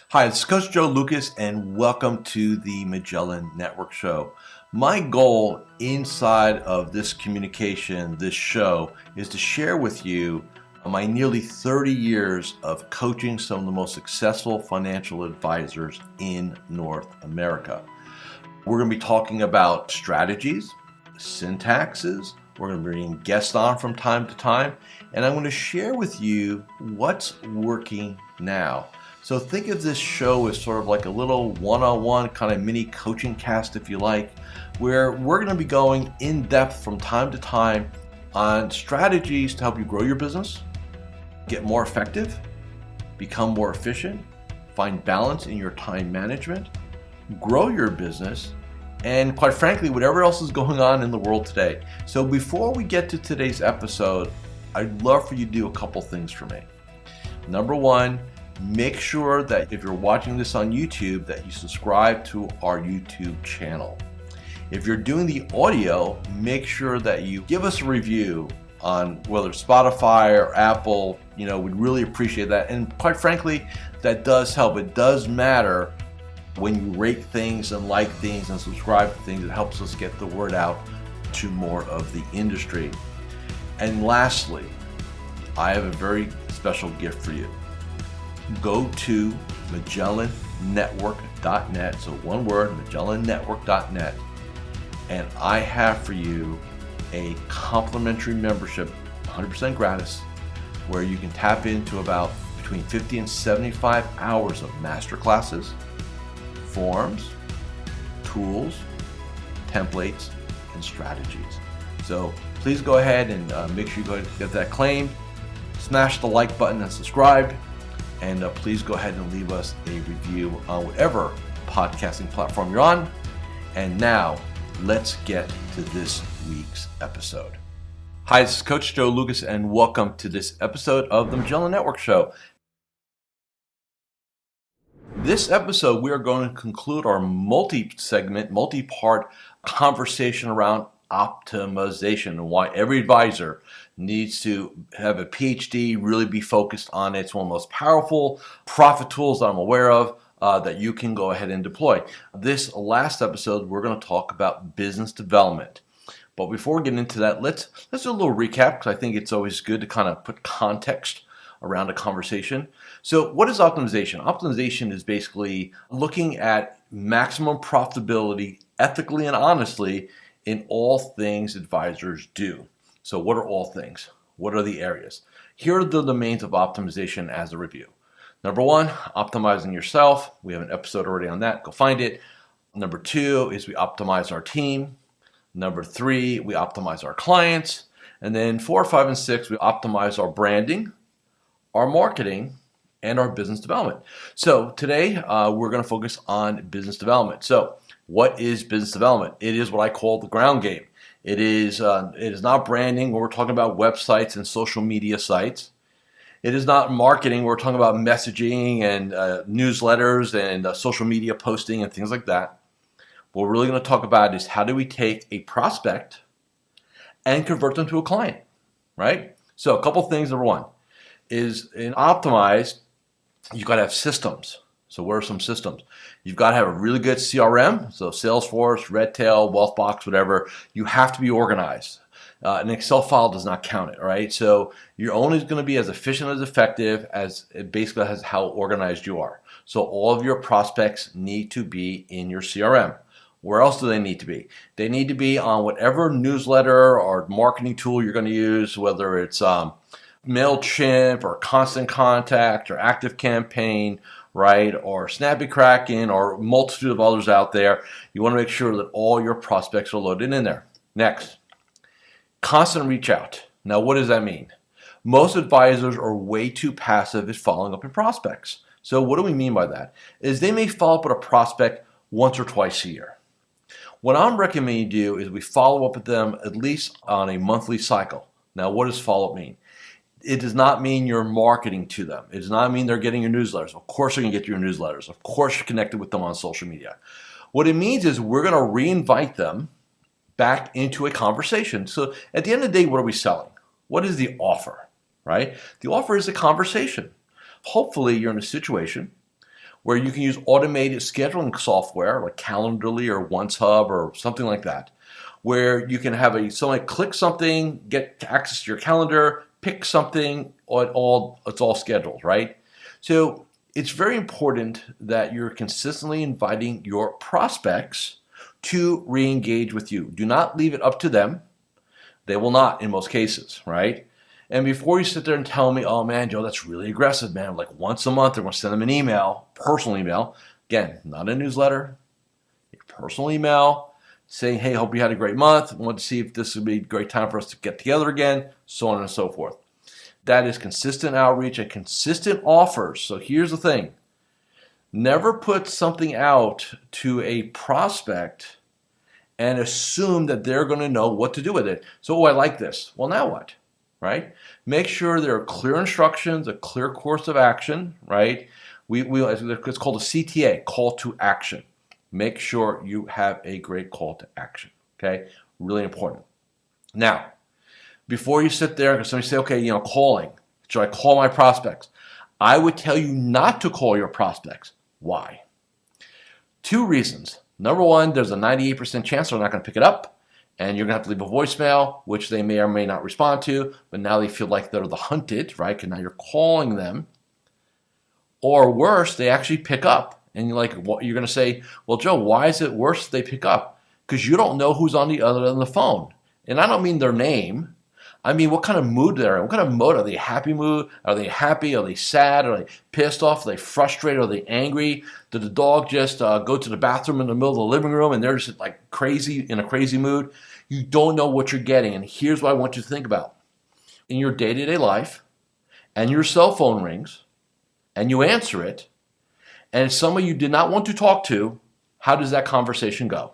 Hi, it's Coach Joe Lucas, and welcome to the Magellan Network Show. My goal inside of this communication, this show, is to share with you my nearly 30 years of coaching some of the most successful financial advisors in North America. We're going to be talking about strategies, syntaxes. We're going to be bringing guests on from time to time, and I'm going to share with you what's working now. So think of this show as sort of like a little one-on-one kind of mini coaching cast, if you like, where we're going to be going in depth from time to time on strategies to help you grow your business, get more effective, become more efficient, find balance in your time management, grow your business, and quite frankly, whatever else is going on in the world today. So before we get to today's episode, I'd love for you to do a couple things for me. Number one, make sure that if you're watching this on YouTube, that you subscribe to our YouTube channel. If you're doing the audio, make sure that you give us a review on whether Spotify or Apple. We'd really appreciate that. And quite frankly, that does help. It does matter when you rate things and like things and subscribe to things. It helps us get the word out to more of the industry. And lastly, I have a very special gift for you. Go to MagellanNetwork.net, so one word, MagellanNetwork.net, and I have for you a complimentary membership, 100% gratis, where you can tap into about between 50 and 75 hours of masterclasses, forms, tools, templates, and strategies. So please go ahead and make sure you go ahead and get that claimed. Smash the like button and subscribe. And please go ahead and leave us a review on whatever podcasting platform you're on. And now, let's get to this week's episode. Hi, this is Coach Joe Lucas, and welcome to this episode of the Magellan Network Show. This episode, we are going to conclude our multi-segment, multi-part conversation around optimization and why every advisor needs to have a PhD, really be focused on it. It's one of the most powerful profit tools that I'm aware of that you can go ahead and deploy. This last episode, we're going to talk about business development. But before we get into that, let's do a little recap, because I think it's always good to kind of put context around a conversation. So what is optimization? Optimization is basically looking at maximum profitability ethically and honestly in all things advisors do. So what are all things? What are the areas? Here are the domains of optimization as a review. Number one, optimizing yourself. We have an episode already on that. Go find it. Number two is we optimize our team. Number three, we optimize our clients. And then 4, 5, and 6, we optimize our branding, our marketing, and our business development. So today, we're going to focus on business development. So what is business development? It is what I call the ground game. It is not branding when we're talking about websites and social media sites. It is not marketing when we're talking about messaging and newsletters and social media posting and things like that. What we're really going to talk about is how do we take a prospect and convert them to a client, right? So a couple things. Number one is in optimize, you've got to have systems. So what are some systems? You've got to have a really good CRM, so Salesforce, Redtail, Wealthbox, whatever. You have to be organized. An Excel file does not count it, right? So you're only going to be as efficient as effective as it basically has how organized you are. So all of your prospects need to be in your CRM. Where else do they need to be? They need to be on whatever newsletter or marketing tool you're going to use, whether it's MailChimp or Constant Contact or ActiveCampaign, right, or SnappyKraken or a multitude of others out there. You want to make sure that all your prospects are loaded in there. Next, constant reach out. Now, what does that mean? Most advisors are way too passive at following up with prospects. So what do we mean by that? Is they may follow up with a prospect once or twice a year. What I'm recommending you do is we follow up with them at least on a monthly cycle. Now, what does follow-up mean? It does not mean you're marketing to them. It does not mean they're getting your newsletters. Of course, you're going to get your newsletters. Of course, you're connected with them on social media. What it means is we're going to re-invite them back into a conversation. So at the end of the day, what are we selling? What is the offer, right? The offer is a conversation. Hopefully, you're in a situation where you can use automated scheduling software like Calendly or OneHub or something like that, where you can have someone click something, get access to your calendar, pick something, it's all scheduled, right? So it's very important that you're consistently inviting your prospects to re-engage with you. Do not leave it up to them. They will not in most cases, right? And before you sit there and tell me, oh man, Joe, that's really aggressive, man. Like once a month, they're going to send them an email, personal email. Again, not a newsletter, a personal email saying, hey, hope you had a great month. I want to see if this would be a great time for us to get together again, so on and so forth. That is consistent outreach and consistent offers. So here's the thing. Never put something out to a prospect and assume that they're going to know what to do with it. So, I like this. Well, now what? Right? Make sure there are clear instructions, a clear course of action, right? It's called a CTA, call to action. Make sure you have a great call to action, okay? Really important. Now, before you sit there and somebody say, okay, calling, should I call my prospects? I would tell you not to call your prospects. Why? 2 reasons. Number one, there's a 98% chance they're not going to pick it up, and you're going to have to leave a voicemail, which they may or may not respond to, but now they feel like they're the hunted, right? Because now you're calling them. Or worse, they actually pick up, and you're going to say, well, Joe, why is it worse if they pick up? Because you don't know who's on the other end of the phone. And I don't mean their name. I mean, what kind of mood they're in. What kind of mode? Are they happy mood? Are they happy? Are they sad? Are they pissed off? Are they frustrated? Are they angry? Did the dog just go to the bathroom in the middle of the living room and they're just like crazy, in a crazy mood? You don't know what you're getting. And here's what I want you to think about. In your day-to-day life, and your cell phone rings, and you answer it, and it's someone you did not want to talk to, how does that conversation go?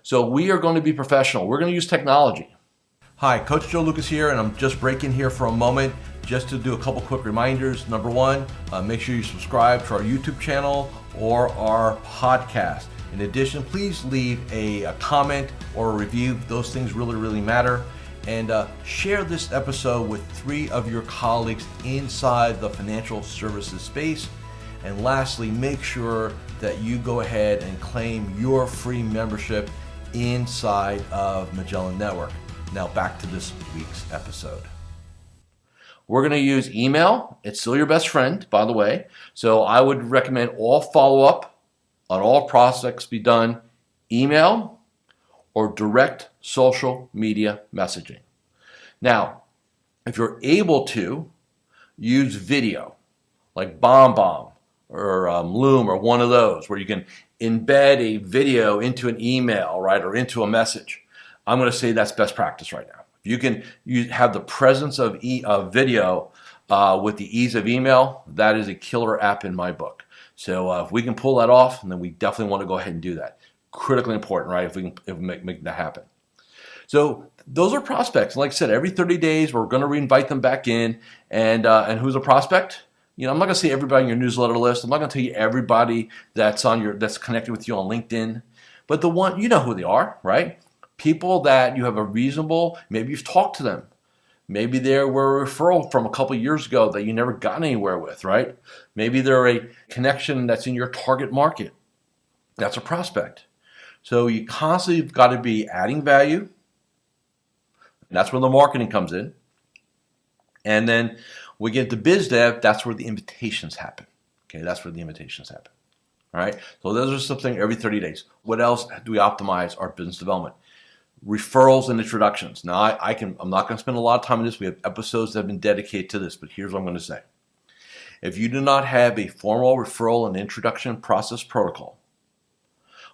So we are going to be professional. We're going to use technology. Hi, Coach Joe Lukacs here, and I'm just breaking here for a moment just to do a couple quick reminders. Number one, make sure you subscribe to our YouTube channel or our podcast. In addition, please leave a comment or a review. Those things really, really matter. And share this episode with 3 of your colleagues inside the financial services space. And lastly, make sure that you go ahead and claim your free membership inside of Magellan Network. Now back to this week's episode. We're going to use email. It's still your best friend, by the way. So I would recommend all follow-up on all prospects be done email or direct social media messaging. Now, if you're able to, use video like BombBomb or Loom or one of those where you can embed a video into an email, right, or into a message. I'm going to say that's best practice right now. If you have the presence of video with the ease of email, that is a killer app in my book. So if we can pull that off, then we definitely want to go ahead and do that. Critically important, right, if we make that happen. So those are prospects. Like I said, every 30 days, we're going to re-invite them back in. And who's a prospect? I'm not going to say everybody on your newsletter list. I'm not going to tell you everybody that's connected with you on LinkedIn. But the one, you know who they are, right? People that you have a reasonable, maybe you've talked to them. Maybe they were a referral from a couple years ago that you never got anywhere with, right? Maybe they're a connection that's in your target market. That's a prospect. So you constantly have got to be adding value. And that's where the marketing comes in. And then we get to biz dev, that's where the invitations happen. Okay, that's where the invitations happen. All right, so those are something every 30 days. What else do we optimize our business development? Referrals and introductions. Now, I'm not going to spend a lot of time on this. We have episodes that have been dedicated to this, but here's what I'm going to say. If you do not have a formal referral and introduction process protocol,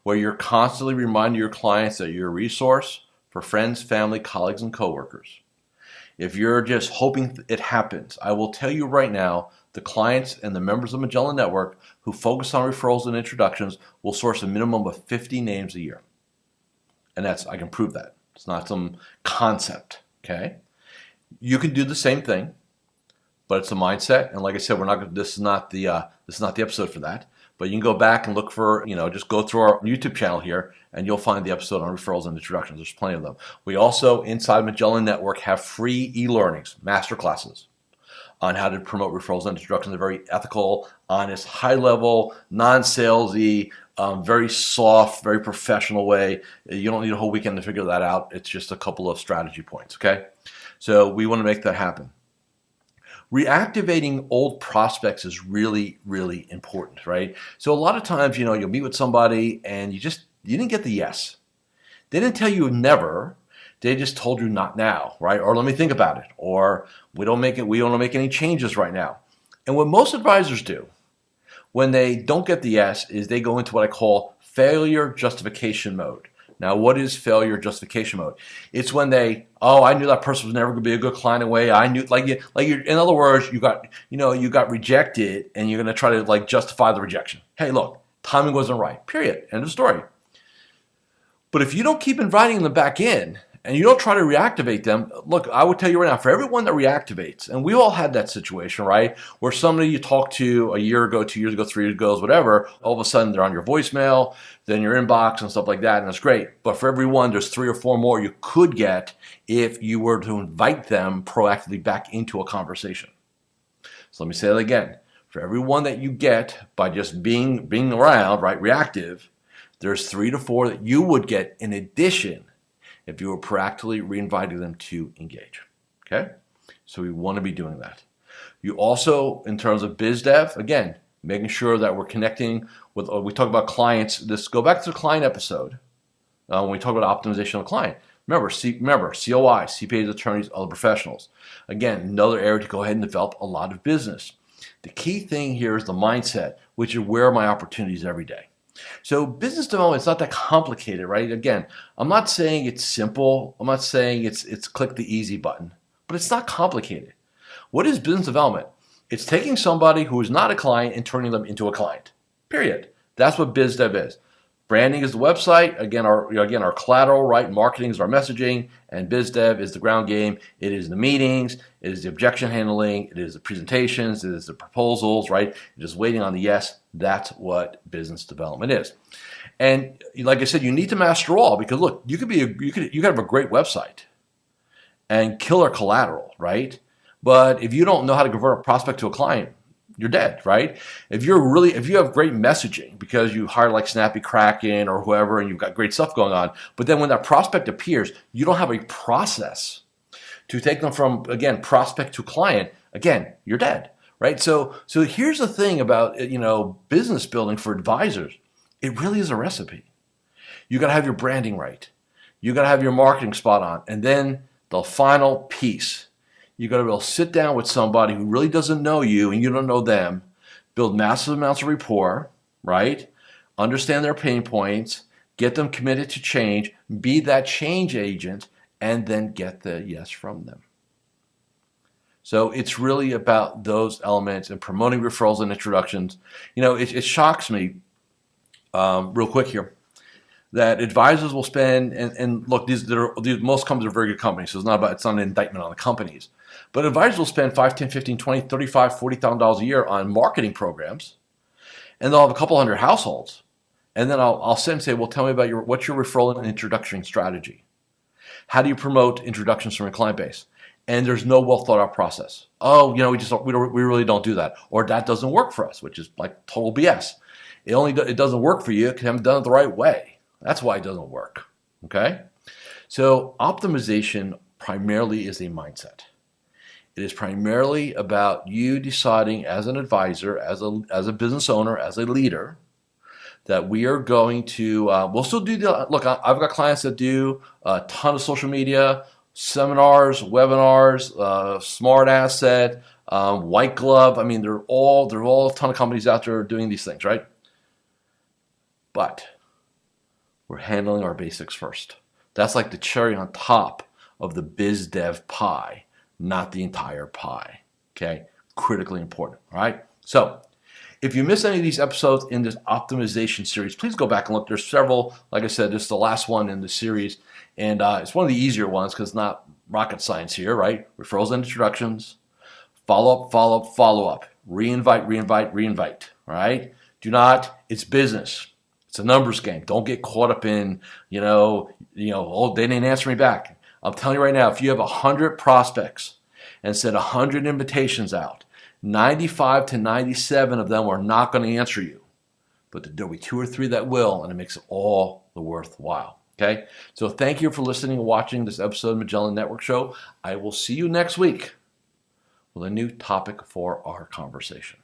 where you're constantly reminding your clients that you're a resource for friends, family, colleagues, and coworkers, if you're just hoping it happens, I will tell you right now, the clients and the members of Magellan Network who focus on referrals and introductions will source a minimum of 50 names a year. And I can prove that. It's not some concept, okay? You can do the same thing, but it's a mindset. And like I said, this is not the episode for that. But you can go back and look for, just go through our YouTube channel here, and you'll find the episode on referrals and introductions. There's plenty of them. We also, inside Magellan Network, have free e-learnings, masterclasses on how to promote referrals and introductions in a very ethical, honest, high-level, non-salesy, very soft, very professional way. You don't need a whole weekend to figure that out. It's just a couple of strategy points, okay? So we want to make that happen. Reactivating old prospects is really, really important, right? So a lot of times, you'll meet with somebody and you didn't get the yes. They didn't tell you never. They just told you not now, right? Or let me think about it. Or we don't make any changes right now. And what most advisors do when they don't get the yes is they go into what I call failure justification mode. Now, what is failure justification mode? It's when I knew that person was never going to be a good client away. I knew, in other words, you got rejected, and you're going to try to justify the rejection. Hey, look, timing wasn't right. Period. End of story. But if you don't keep inviting them back in, and you don't try to reactivate them, look, I would tell you right now, for everyone that reactivates, and we all had that situation, right? Where somebody you talked to a year ago, 2 years ago, 3 years ago, whatever, all of a sudden they're on your voicemail, then your inbox and stuff like that, and that's great. But for everyone, there's 3 or 4 more you could get if you were to invite them proactively back into a conversation. So let me say that again. For everyone that you get by just being around, right, reactive, there's 3 to 4 that you would get in addition if you were proactively reinviting them to engage, okay? So we want to be doing that. You also, in terms of biz dev, again, making sure that we're connecting with, we talk about clients. Go back to the client episode when we talk about optimization of the client. Remember, COI, CPAs, attorneys, other professionals. Again, another area to go ahead and develop a lot of business. The key thing here is the mindset, which is where are my opportunities every day. So business development is not that complicated, right? Again, I'm not saying it's simple. I'm not saying it's click the easy button, but it's not complicated. What is business development? It's taking somebody who is not a client and turning them into a client, period. That's what biz dev is. Branding is the website. Again, our collateral, right? Marketing is our messaging, and biz dev is the ground game. It is the meetings. It is the objection handling. It is the presentations. It is the proposals, right? You're just waiting on the yes. That's what business development is. And like I said, you need to master all, because look, you could have a great website and killer collateral, right? But if you don't know how to convert a prospect to a client, you're dead, right? If you have great messaging because you hire like Snappy Kraken or whoever and you've got great stuff going on, but then when that prospect appears, you don't have a process to take them from, again, prospect to client, again, you're dead, right? So here's the thing about, business building for advisors. It really is a recipe. You got to have your branding right. You got to have your marketing spot on. And then the final piece, you got to be able to sit down with somebody who really doesn't know you and you don't know them, build massive amounts of rapport, right? Understand their pain points, get them committed to change, be that change agent, and then get the yes from them. So it's really about those elements and promoting referrals and introductions. It shocks me real quick here that advisors will spend, and look, these most companies are very good companies, so it's not an indictment on the companies. But advisors will spend $5, $10, $15, $20, $35, $40,000 a year on marketing programs, and they'll have a couple hundred households. And then I'll sit and say, well, tell me about what's your referral and introduction strategy? How do you promote introductions from your client base? And there's no well thought out process. Oh, we really don't do that, or that doesn't work for us, which is like total BS. It doesn't work for you because you haven't done it the right way. That's why it doesn't work. Okay, so optimization primarily is a mindset. It is primarily about you deciding as an advisor, as a business owner, as a leader, that we are going to, we'll still do look, I've got clients that do a ton of social media, seminars, webinars, Smart Asset, White Glove. I mean, there are all a ton of companies out there doing these things, right? But we're handling our basics first. That's like the cherry on top of the biz dev pie, not the entire pie, okay? Critically important, all right? So if you miss any of these episodes in this optimization series, please go back and look. There's several, like I said, this is the last one in the series, and it's one of the easier ones because it's not rocket science here, right? Referrals and introductions, follow-up, reinvite, all right? It's business. It's a numbers game. Don't get caught up in, oh, they didn't answer me back. I'm telling you right now, if you have 100 prospects and send 100 invitations out, 95 to 97 of them are not going to answer you. But there'll be 2 or 3 that will, and it makes it all the worthwhile. Okay? So thank you for listening and watching this episode of Magellan Network Show. I will see you next week with a new topic for our conversation.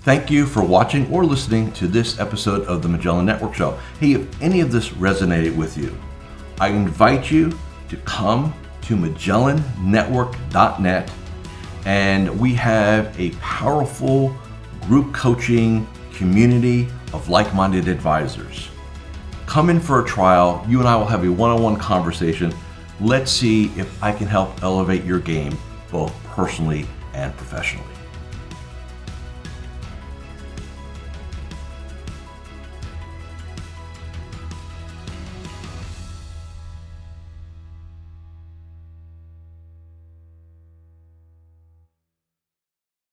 Thank you for watching or listening to this episode of the Magellan Network Show. Hey, if any of this resonated with you, I invite you to come to MagellanNetwork.net, and we have a powerful group coaching community of like-minded advisors. Come in for a trial. You and I will have a one-on-one conversation. Let's see if I can help elevate your game both personally and professionally.